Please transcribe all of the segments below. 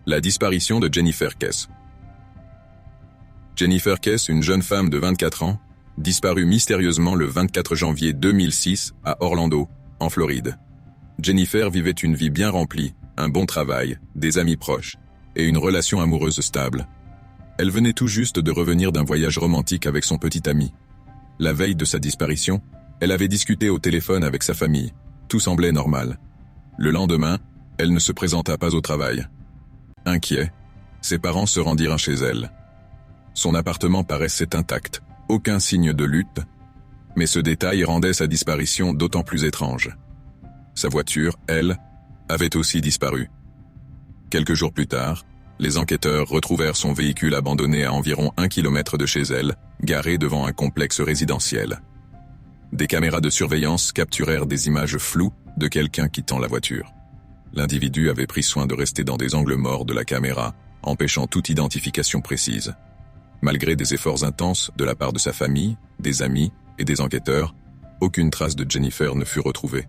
La disparition de Jennifer Kess. Jennifer Kess, une jeune femme de 24 ans, disparue mystérieusement le 24 janvier 2006 à Orlando, en Floride. Jennifer vivait une vie bien remplie, un bon travail, des amis proches et une relation amoureuse stable. Elle venait tout juste de revenir d'un voyage romantique avec son petit ami. La veille de sa disparition, elle avait discuté au téléphone avec sa famille. Tout semblait normal. Le lendemain, elle ne se présenta pas au travail. Inquiets, ses parents se rendirent chez elle. Son appartement paraissait intact, aucun signe de lutte, mais ce détail rendait sa disparition d'autant plus étrange. Sa voiture, elle, avait aussi disparu. Quelques jours plus tard, les enquêteurs retrouvèrent son véhicule abandonné à environ 1 kilomètre de chez elle, garé devant un complexe résidentiel. Des caméras de surveillance capturèrent des images floues de quelqu'un quittant la voiture. L'individu avait pris soin de rester dans des angles morts de la caméra, empêchant toute identification précise. Malgré des efforts intenses de la part de sa famille, des amis et des enquêteurs, aucune trace de Jennifer ne fut retrouvée.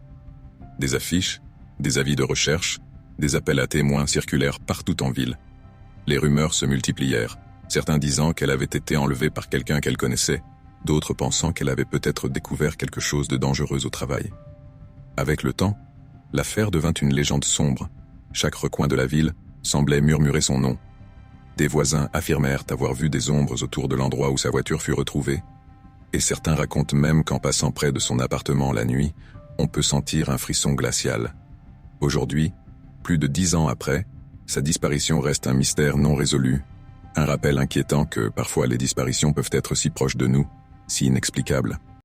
Des affiches, des avis de recherche, des appels à témoins circulèrent partout en ville. Les rumeurs se multiplièrent, certains disant qu'elle avait été enlevée par quelqu'un qu'elle connaissait, d'autres pensant qu'elle avait peut-être découvert quelque chose de dangereux au travail. Avec le temps, l'affaire devint une légende sombre. Chaque recoin de la ville semblait murmurer son nom. Des voisins affirmèrent avoir vu des ombres autour de l'endroit où sa voiture fut retrouvée, et certains racontent même qu'en passant près de son appartement la nuit, on peut sentir un frisson glacial. Aujourd'hui, plus de 10 ans après, sa disparition reste un mystère non résolu, un rappel inquiétant que parfois les disparitions peuvent être si proches de nous, si inexplicables.